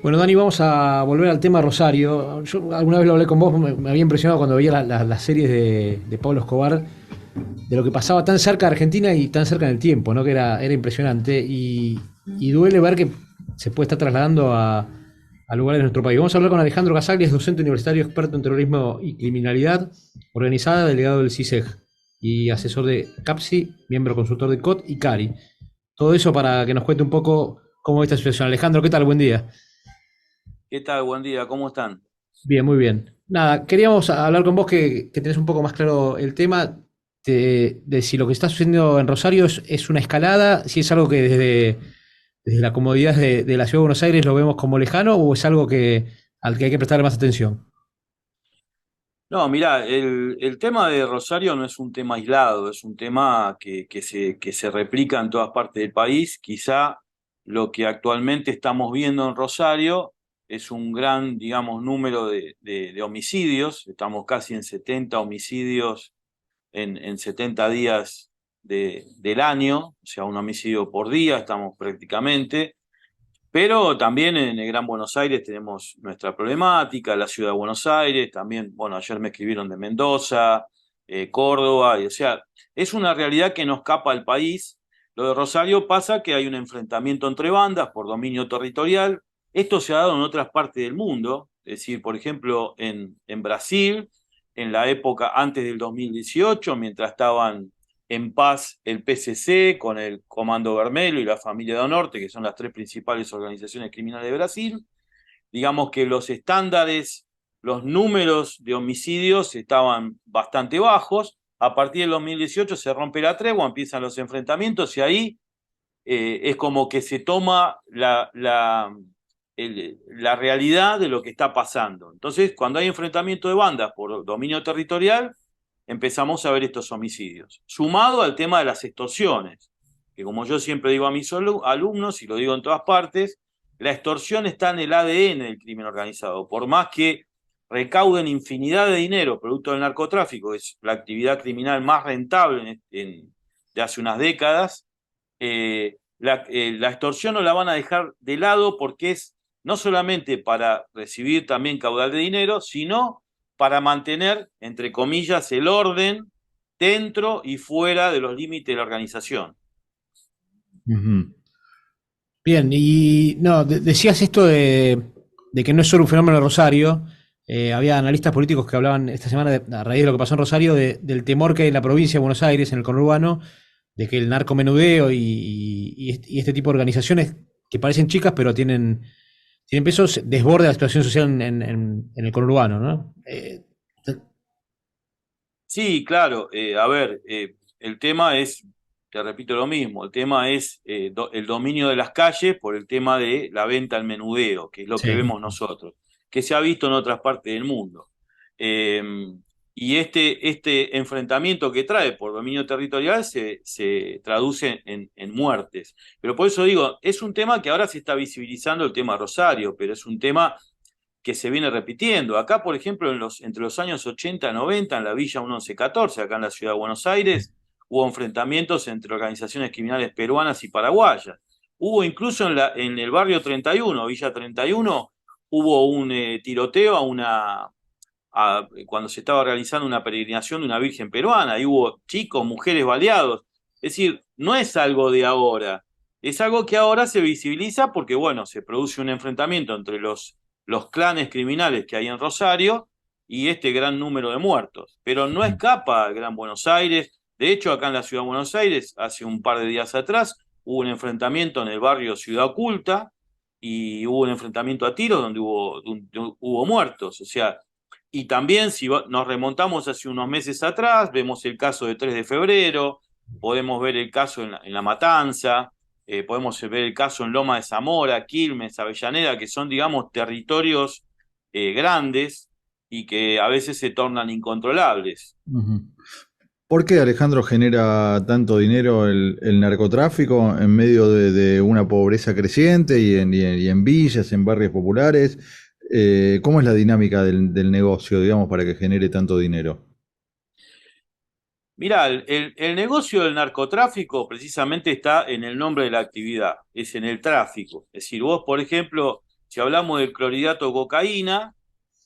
Bueno, Dani, vamos a volver al tema Rosario. Yo alguna vez lo hablé con vos, me había impresionado cuando veía las series de Pablo Escobar, de lo que pasaba tan cerca de Argentina y tan cerca en el tiempo, ¿no? Que era impresionante y duele ver que se puede estar trasladando a lugares de nuestro país. Vamos a hablar con Alejandro Casaglia, es docente universitario experto en terrorismo y criminalidad organizada, delegado del CISEG y asesor de CAPSI, miembro consultor de COT y CARI. Todo eso para que nos cuente un poco cómo es esta situación. Alejandro, ¿qué tal? Buen día. ¿Qué tal? Buen día, ¿cómo están? Bien, muy bien. Nada, queríamos hablar con vos que tenés un poco más claro el tema de si lo que está sucediendo en Rosario es una escalada, si es algo que desde la comodidad de la ciudad de Buenos Aires lo vemos como lejano o es algo al que hay que prestarle más atención. No, mirá, el tema de Rosario no es un tema aislado, es un tema que se replica en todas partes del país. Quizá lo que actualmente estamos viendo en Rosario es un gran, digamos, número de homicidios. Estamos casi en 70 homicidios en 70 días del año, o sea, un homicidio por día, estamos prácticamente. Pero también en el Gran Buenos Aires tenemos nuestra problemática, la ciudad de Buenos Aires, también, bueno, ayer me escribieron de Mendoza, Córdoba, y o sea, es una realidad que no escapa al país. Lo de Rosario pasa que hay un enfrentamiento entre bandas por dominio territorial. Esto se ha dado en otras partes del mundo, es decir, por ejemplo, en Brasil, en la época antes del 2018, mientras estaban en paz el PCC con el Comando Vermelho y la Familia do Norte, que son las tres principales organizaciones criminales de Brasil. Digamos que los estándares, los números de homicidios estaban bastante bajos. A partir del 2018 se rompe la tregua, empiezan los enfrentamientos y ahí es como que se toma la realidad de lo que está pasando. Entonces, cuando hay enfrentamiento de bandas por dominio territorial, empezamos a ver estos homicidios. Sumado al tema de las extorsiones, que como yo siempre digo a mis alumnos, y lo digo en todas partes, la extorsión está en el ADN del crimen organizado. Por más que recauden infinidad de dinero producto del narcotráfico, es la actividad criminal más rentable de hace unas décadas, la extorsión no la van a dejar de lado porque es no solamente para recibir también caudal de dinero, sino para mantener, entre comillas, el orden dentro y fuera de los límites de la organización. Ujú. Bien, y no, decías esto de que no es solo un fenómeno de Rosario. Había analistas políticos que hablaban esta semana, a raíz de lo que pasó en Rosario, del temor que hay en la provincia de Buenos Aires, en el conurbano, de que el narcomenudeo y este tipo de organizaciones que parecen chicas pero tienen pesos, desborde la situación social en el conurbano, ¿no? Sí, claro, a ver, el tema es, te repito lo mismo, el tema es el dominio de las calles por el tema de la venta al menudeo, que es lo que Sí. vemos nosotros, que se ha visto en otras partes del mundo. Eh, y este enfrentamiento que trae por dominio territorial se traduce en muertes. Pero por eso digo, es un tema que ahora se está visibilizando el tema Rosario, pero es un tema que se viene repitiendo. Acá, por ejemplo, entre los años 80 y 90, en la Villa 1114, acá en la ciudad de Buenos Aires, hubo enfrentamientos entre organizaciones criminales peruanas y paraguayas. Hubo incluso en el barrio 31, Villa 31, hubo un tiroteo cuando se estaba realizando una peregrinación de una virgen peruana, y hubo chicos, mujeres baleados. Es decir, no es algo de ahora, es algo que ahora se visibiliza porque, bueno, se produce un enfrentamiento entre los clanes criminales que hay en Rosario y este gran número de muertos. Pero no escapa al Gran Buenos Aires. De hecho, acá en la ciudad de Buenos Aires, hace un par de días atrás, hubo un enfrentamiento en el barrio Ciudad Oculta y hubo un enfrentamiento a tiros donde hubo muertos. O sea, y también si nos remontamos hace unos meses atrás, vemos el caso de 3 de febrero, podemos ver el caso en La Matanza, podemos ver el caso en Loma de Zamora, Quilmes, Avellaneda, que son, digamos, territorios grandes y que a veces se tornan incontrolables. Ujú. ¿Por qué Alejandro genera tanto dinero el narcotráfico en medio de una pobreza creciente y en villas, en barrios populares? ¿Cómo es la dinámica del negocio, digamos, para que genere tanto dinero? Mirá, el negocio del narcotráfico precisamente está en el nombre de la actividad, es en el tráfico. Es decir, vos, por ejemplo, si hablamos del clorhidrato de cocaína,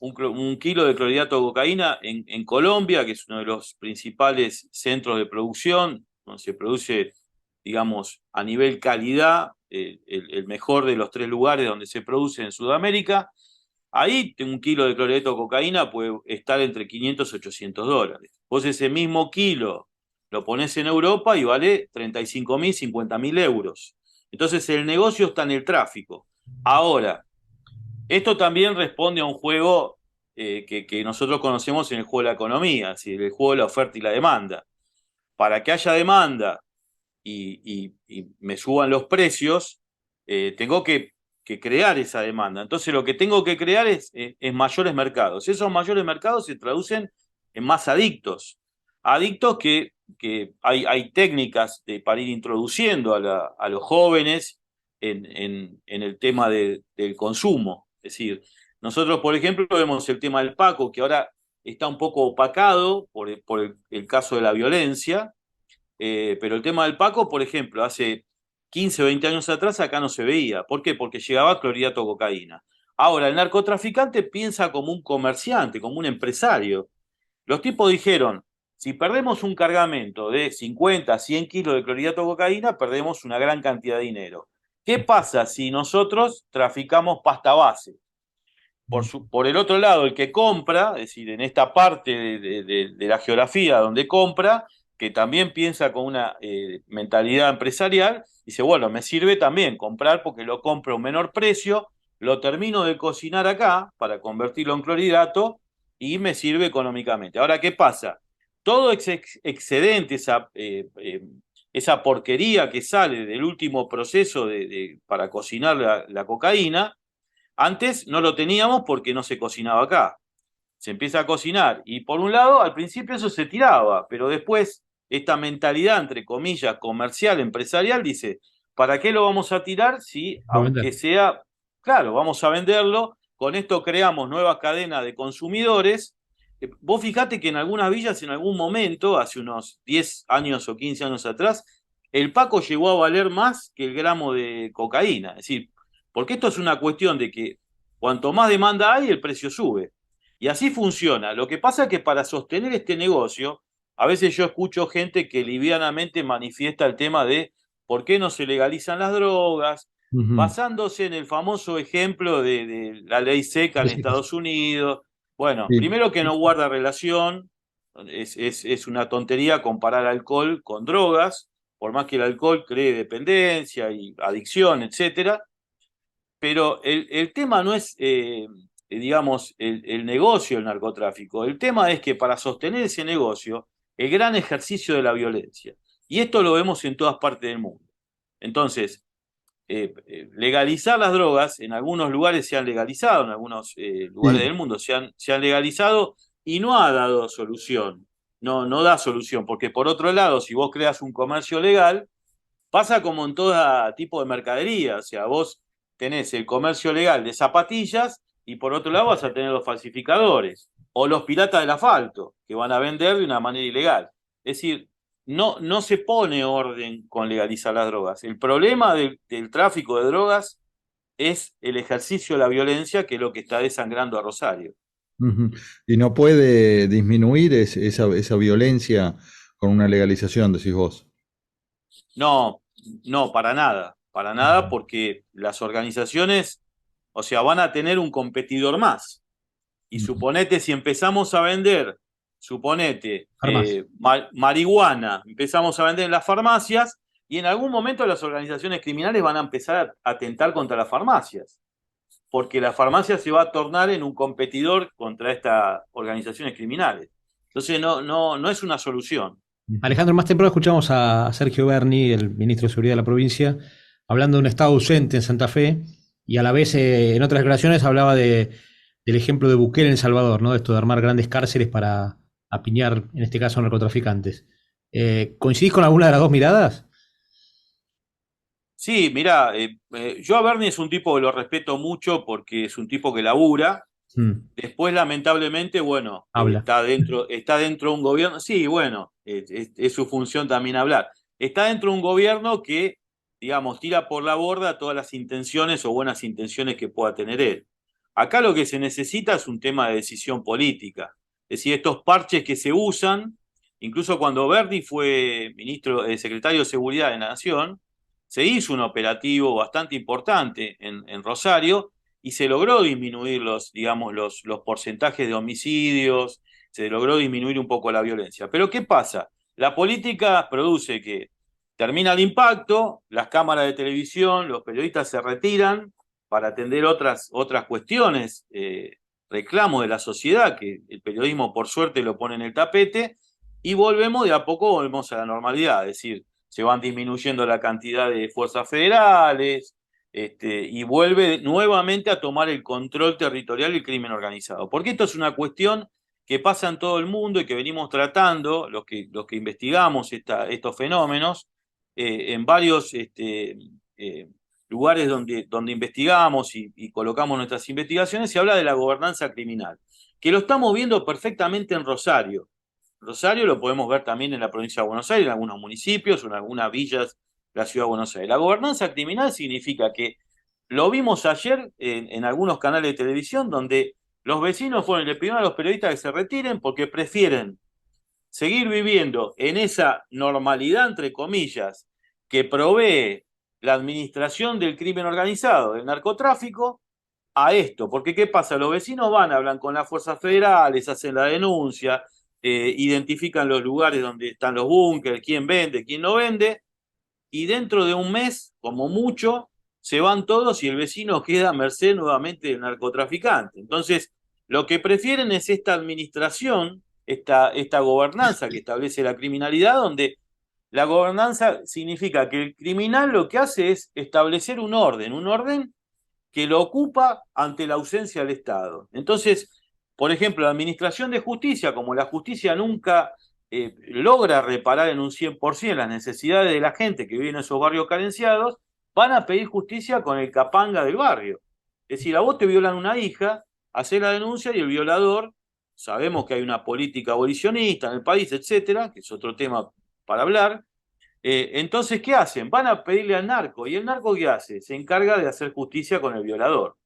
un kilo de clorhidrato de cocaína en Colombia, que es uno de los principales centros de producción, donde se produce, digamos, a nivel calidad, el mejor de los 3 lugares donde se produce en Sudamérica. Ahí un kilo de clorhidrato de cocaína puede estar entre 500 y $800. Vos ese mismo kilo lo ponés en Europa y vale 35.000, 50.000 euros. Entonces el negocio está en el tráfico. Ahora, esto también responde a un juego que nosotros conocemos en el juego de la economía, es decir, el juego de la oferta y la demanda. Para que haya demanda y me suban los precios, tengo que crear esa demanda. Entonces lo que tengo que crear es mayores mercados. Esos mayores mercados se traducen en más adictos. Adictos que hay técnicas para ir introduciendo a los jóvenes en el tema del consumo. Es decir, nosotros, por ejemplo, vemos el tema del Paco, que ahora está un poco opacado por el caso de la violencia, pero el tema del Paco, por ejemplo, hace 15 o 20 años atrás acá no se veía. ¿Por qué? Porque llegaba clorhidrato de cocaína. Ahora, el narcotraficante piensa como un comerciante, como un empresario. Los tipos dijeron, si perdemos un cargamento de 50, 100 kilos de clorhidrato de cocaína, perdemos una gran cantidad de dinero. ¿Qué pasa si nosotros traficamos pasta base? Por el otro lado, el que compra, es decir, en esta parte de la geografía donde compra, que también piensa con una mentalidad empresarial, dice, bueno, me sirve también comprar porque lo compro a un menor precio, lo termino de cocinar acá para convertirlo en clorhidrato y me sirve económicamente. Ahora, ¿qué pasa? Todo excedente, esa porquería que sale del último proceso para cocinar la cocaína, antes no lo teníamos porque no se cocinaba acá. Se empieza a cocinar y por un lado al principio eso se tiraba, pero después esta mentalidad entre comillas comercial, empresarial dice, ¿para qué lo vamos a tirar si aunque sea, claro, vamos a venderlo? Con esto creamos nuevas cadenas de consumidores. Vos fijate que en algunas villas en algún momento, hace unos 10 años o 15 años atrás, el Paco llegó a valer más que el gramo de cocaína. Es decir, porque esto es una cuestión de que cuanto más demanda hay, el precio sube. Y así funciona. Lo que pasa es que para sostener este negocio, a veces yo escucho gente que livianamente manifiesta el tema de por qué no se legalizan las drogas, basándose en el famoso ejemplo de la ley seca en Estados Unidos. Bueno, primero que no guarda relación, es una tontería comparar alcohol con drogas, por más que el alcohol cree dependencia y adicción, etcétera. Pero el tema no es, digamos, el negocio del narcotráfico. El tema es que para sostener ese negocio, el gran ejercicio de la violencia. Y esto lo vemos en todas partes del mundo. Entonces, legalizar las drogas, en algunos lugares se han legalizado, en algunos lugares del mundo se han legalizado y no ha dado solución. No da solución, porque por otro lado, si vos creas un comercio legal, pasa como en todo tipo de mercadería, o sea, vos tenés el comercio legal de zapatillas y por otro lado vas a tener los falsificadores o los piratas del asfalto que van a vender de una manera ilegal. Es decir, no se pone orden con legalizar las drogas. El problema del tráfico de drogas es el ejercicio de la violencia, que es lo que está desangrando a Rosario. Y no puede disminuir esa violencia con una legalización, decís vos. No, no, para nada, porque las organizaciones, o sea, van a tener un competidor más. Y suponete, si empezamos a vender, suponete, marihuana, empezamos a vender en las farmacias, y en algún momento las organizaciones criminales van a empezar a atentar contra las farmacias, porque la farmacia se va a tornar en un competidor contra estas organizaciones criminales. Entonces no es una solución. Alejandro, más temprano escuchamos a Sergio Berni, el ministro de Seguridad de la provincia, hablando de un Estado ausente en Santa Fe y a la vez en otras declaraciones hablaba del ejemplo de Bukele en El Salvador, ¿no? Esto de armar grandes cárceles para apiñar, en este caso, narcotraficantes. ¿Coincidís con alguna de las dos miradas? Sí, mirá, yo a Bernie es un tipo que lo respeto mucho porque es un tipo que labura. Después, lamentablemente, bueno, está dentro de un gobierno. Sí, bueno, es su función también hablar. Está dentro de un gobierno que digamos, tira por la borda todas las intenciones o buenas intenciones que pueda tener él. Acá lo que se necesita es un tema de decisión política. Es decir, estos parches que se usan, incluso cuando Verdi fue secretario de Seguridad de la Nación, se hizo un operativo bastante importante en Rosario y se logró disminuir digamos, los porcentajes de homicidios, se logró disminuir un poco la violencia. Pero ¿qué pasa? La política produce que termina el impacto, las cámaras de televisión, los periodistas se retiran para atender otras cuestiones, reclamos de la sociedad, que el periodismo por suerte lo pone en el tapete, y de a poco volvemos a la normalidad, es decir, se van disminuyendo la cantidad de fuerzas federales, y vuelve nuevamente a tomar el control territorial del crimen organizado. Porque esto es una cuestión que pasa en todo el mundo y que venimos tratando, los que investigamos estos fenómenos, en varios lugares donde investigamos y colocamos nuestras investigaciones, se habla de la gobernanza criminal, que lo estamos viendo perfectamente en Rosario. Rosario lo podemos ver también en la provincia de Buenos Aires, en algunos municipios, en algunas villas de la ciudad de Buenos Aires. La gobernanza criminal significa que lo vimos ayer en algunos canales de televisión donde los vecinos fueron y le pidieron a los periodistas que se retiren porque prefieren seguir viviendo en esa normalidad, entre comillas, que provee la administración del crimen organizado, del narcotráfico, a esto. Porque ¿qué pasa? Los vecinos van, hablan con las fuerzas federales, hacen la denuncia, identifican los lugares donde están los búnkeres, quién vende, quién no vende, y dentro de un mes, como mucho, se van todos y el vecino queda a merced nuevamente del narcotraficante. Entonces, lo que prefieren es esta administración, esta gobernanza que establece la criminalidad, donde la gobernanza significa que el criminal lo que hace es establecer un orden que lo ocupa ante la ausencia del Estado. Entonces, por ejemplo, la administración de justicia, como la justicia nunca logra reparar en un 100% las necesidades de la gente que vive en esos barrios carenciados, van a pedir justicia con el capanga del barrio. Es decir, a vos te violan una hija, hacés la denuncia y el violador, sabemos que hay una política abolicionista en el país, etcétera, que es otro tema para hablar. Entonces, ¿qué hacen? Van a pedirle al narco. ¿Y el narco qué hace? Se encarga de hacer justicia con el violador.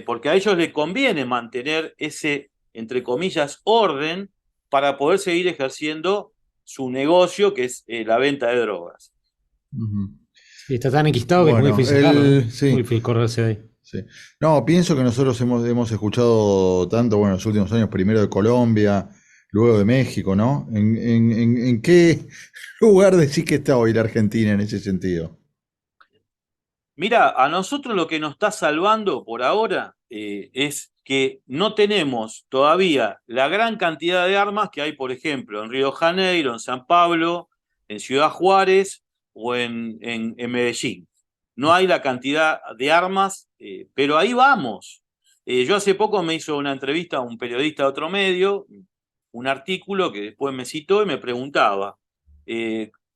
Porque a ellos les conviene mantener ese, entre comillas, orden para poder seguir ejerciendo su negocio, que es la venta de drogas. Sí, está tan enquistado que es muy difícil sacarlo, ¿no? Sí. Muy difícil correrse de ahí. Sí. No, pienso que nosotros hemos escuchado tanto, bueno, en los últimos años, primero de Colombia, luego de México, ¿no? ¿En qué lugar decís que está hoy la Argentina en ese sentido? Mira, a nosotros lo que nos está salvando por ahora es que no tenemos todavía la gran cantidad de armas que hay, por ejemplo, en Río de Janeiro, en San Pablo, en Ciudad Juárez o en Medellín. No hay la cantidad de armas, pero ahí vamos. Yo hace poco me hizo una entrevista a un periodista de otro medio, un artículo que después me citó y me preguntaba,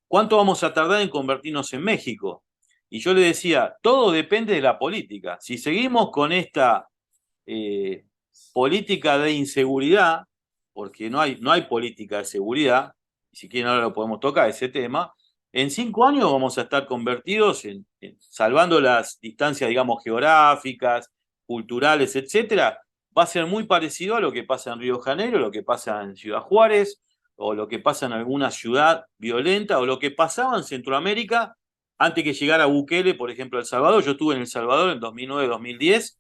¿cuánto vamos a tardar en convertirnos en México? Y yo le decía, todo depende de la política. Si seguimos con esta política de inseguridad, porque no hay política de seguridad, y si quieren ahora lo podemos tocar ese tema, en 5 años vamos a estar convertidos salvando las distancias, digamos, geográficas, culturales, etcétera, va a ser muy parecido a lo que pasa en Río de Janeiro, lo que pasa en Ciudad Juárez, o lo que pasa en alguna ciudad violenta, o lo que pasaba en Centroamérica antes que llegara Bukele, por ejemplo, a El Salvador. Yo estuve en El Salvador en 2009-2010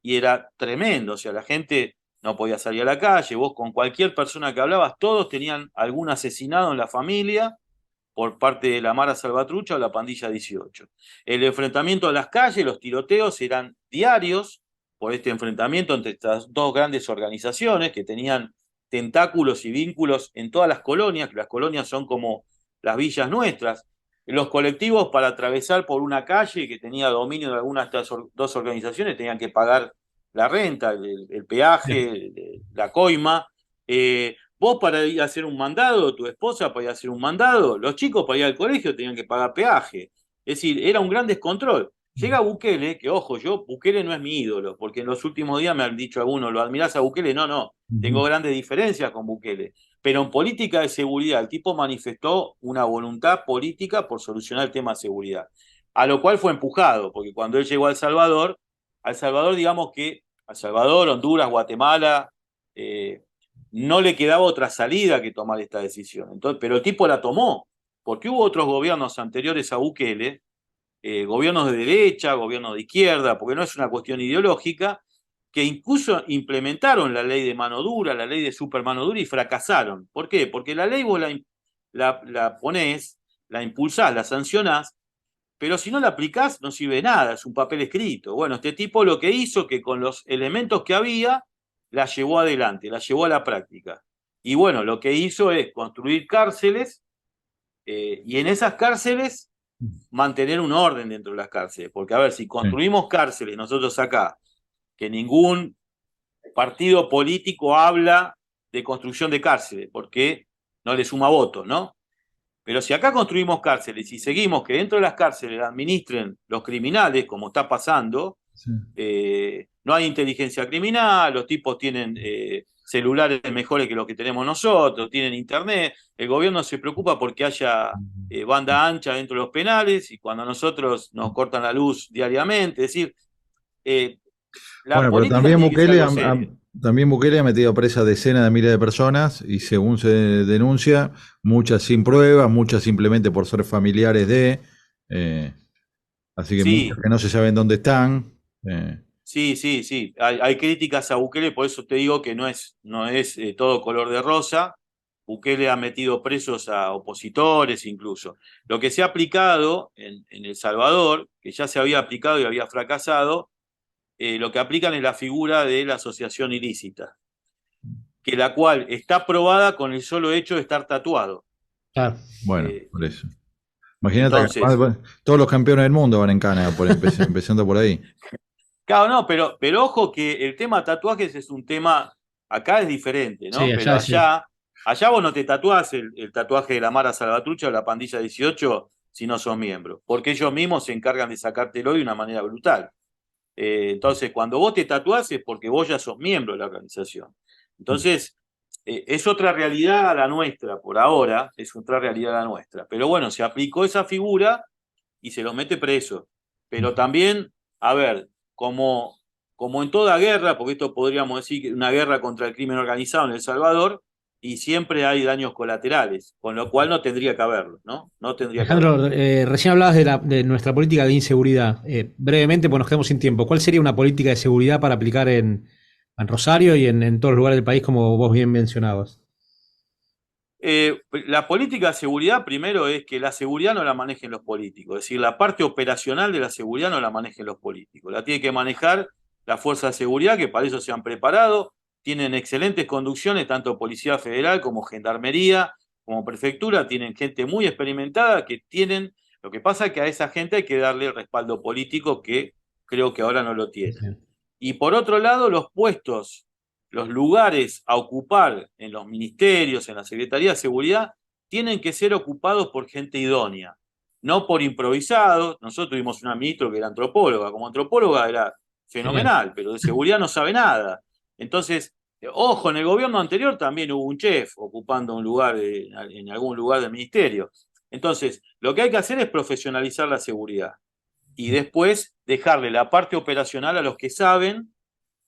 y era tremendo, o sea, la gente no podía salir a la calle, vos con cualquier persona que hablabas, todos tenían algún asesinado en la familia por parte de la Mara Salvatrucha o la Pandilla 18. El enfrentamiento a las calles, los tiroteos eran diarios por este enfrentamiento entre estas dos grandes organizaciones que tenían tentáculos y vínculos en todas las colonias, que las colonias son como las villas nuestras. Los colectivos para atravesar por una calle que tenía dominio de algunas de estas dos organizaciones tenían que pagar la renta, el peaje, la coima. Vos para ir a hacer un mandado, tu esposa para ir a hacer un mandado, los chicos para ir al colegio tenían que pagar peaje. Es decir, era un gran descontrol. Llega Bukele, que ojo, Bukele no es mi ídolo, porque en los últimos días me han dicho algunos, ¿lo admirás a Bukele? No, tengo grandes diferencias con Bukele. Pero en política de seguridad, el tipo manifestó una voluntad política por solucionar el tema de seguridad. a lo cual fue empujado, porque cuando él llegó a El Salvador, digamos que a Salvador, Honduras, Guatemala, no le quedaba otra salida que tomar esta decisión. Entonces, pero el tipo la tomó, porque hubo otros gobiernos anteriores a Bukele, gobiernos de derecha, gobiernos de izquierda, porque no es una cuestión ideológica, que incluso implementaron la ley de mano dura, la ley de super mano dura y fracasaron. ¿Por qué? Porque la ley vos la ponés, la impulsás, la sancionás, pero si no la aplicás no sirve de nada, es un papel escrito. Bueno, este tipo lo que hizo que con los elementos que había, la llevó adelante, la llevó a la práctica. Y bueno, lo que hizo es construir cárceles y en esas cárceles mantener un orden dentro de las cárceles. Porque a ver, si construimos cárceles nosotros acá, que ningún partido político habla de construcción de cárceles, porque no le suma votos, ¿no? Pero si acá construimos cárceles y seguimos que dentro de las cárceles administren los criminales, como está pasando, Sí. No hay inteligencia criminal, los tipos tienen celulares mejores que los que tenemos nosotros, tienen internet, el gobierno se preocupa porque haya banda ancha dentro de los penales y cuando a nosotros nos cortan la luz diariamente, es decir, la Bueno, pero política tiene que ser algo serio. también Bukele ha metido presa a decenas de miles de personas y según se denuncia, muchas sin pruebas, muchas simplemente por ser familiares de, eh, así que muchas Sí, que no se saben dónde están. sí, sí, sí. Hay críticas a Bukele, por eso te digo que no es todo color de rosa. Bukele ha metido presos a opositores incluso. Lo que se ha aplicado en El Salvador, que ya se había aplicado y había fracasado, lo que aplican es la figura de la asociación ilícita, que la cual está aprobada con el solo hecho de estar tatuado. Claro. Bueno, Eh, por eso. Imagínate que entonces, todos los campeones del mundo van en cana, empezando por ahí. claro, no, pero ojo que el tema tatuajes es un tema, acá es diferente, Sí, ¿no? Pero allá sí. allá vos no te tatuás el tatuaje de la Mara Salvatrucha o la Pandilla 18 si no sos miembro, porque ellos mismos se encargan de sacártelo de una manera brutal. Entonces, cuando vos te tatuás es porque vos ya sos miembro de la organización. Entonces, es otra realidad a la nuestra, por ahora, es otra realidad a la nuestra. Pero bueno, se aplicó esa figura y se los mete preso. Pero también, a ver, como en toda guerra, porque esto podríamos decir que una guerra contra el crimen organizado en El Salvador, y siempre hay daños colaterales, con lo cual no tendría que haberlo, ¿no? No tendría que haberlo. Alejandro, recién hablabas de nuestra política de inseguridad. Brevemente, pues nos quedamos sin tiempo. ¿Cuál sería una política de seguridad para aplicar en Rosario y en todos los lugares del país, como vos bien mencionabas? La política de seguridad, primero, es que la seguridad no la manejen los políticos. Es decir, la parte operacional de la seguridad no la manejen los políticos. La tiene que manejar la fuerza de seguridad, que para eso se han preparado. Tienen excelentes conducciones, tanto Policía Federal como Gendarmería, como Prefectura. Tienen gente muy experimentada que tienen. Lo que pasa es que a esa gente hay que darle el respaldo político que creo que ahora no lo tienen. Y por otro lado, los puestos, los lugares a ocupar en los ministerios, en la Secretaría de Seguridad, tienen que ser ocupados por gente idónea, no por improvisados. Nosotros tuvimos una ministra que era antropóloga, como antropóloga era Genial. fenomenal, pero de seguridad no sabe nada. Entonces, ojo, en el gobierno anterior también hubo un chef ocupando un lugar en algún lugar del ministerio. Entonces, lo que hay que hacer es profesionalizar la seguridad y después dejarle la parte operacional a los que saben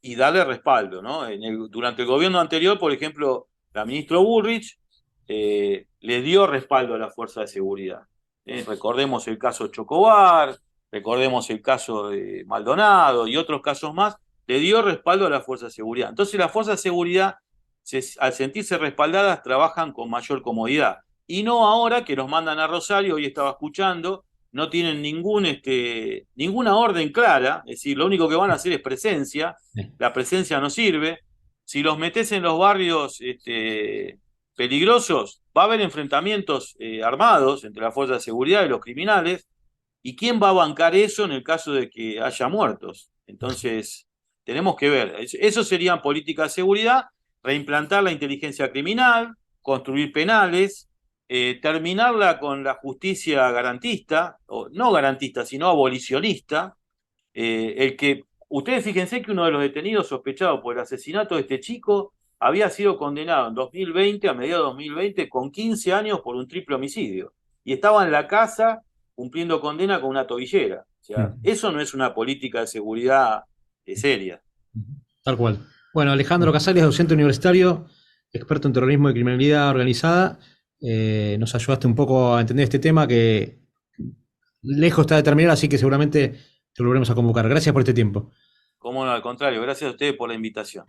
y darle respaldo, ¿no? Durante el gobierno anterior, por ejemplo, la ministra Bullrich le dio respaldo a la fuerza de seguridad. Recordemos el caso Chocobar, recordemos el caso de Maldonado y otros casos más, le dio respaldo a la fuerza de seguridad. Entonces las fuerzas de seguridad, al sentirse respaldadas, trabajan con mayor comodidad. Y no ahora que los mandan a Rosario, hoy estaba escuchando, no tienen ninguna orden clara, es decir, lo único que van a hacer es presencia, la presencia no sirve. Si los metes en los barrios peligrosos, va a haber enfrentamientos armados entre las fuerzas de seguridad y los criminales, ¿y quién va a bancar eso en el caso de que haya muertos? Entonces, tenemos que ver, eso serían políticas de seguridad, reimplantar la inteligencia criminal, construir penales, terminarla con la justicia garantista, o no garantista, sino abolicionista, ustedes fíjense que uno de los detenidos sospechados por el asesinato de este chico había sido condenado en 2020, a mediados de 2020, con 15 años por un triple homicidio. Y estaba en la casa cumpliendo condena con una tobillera. O sea, eso no es una política de seguridad seria. Tal cual. Bueno, Alejandro Casales, docente universitario, experto en terrorismo y criminalidad organizada, nos ayudaste un poco a entender este tema que lejos está de terminar, así que seguramente te volveremos a convocar. Gracias por este tiempo. Como no, al contrario, gracias a ustedes por la invitación.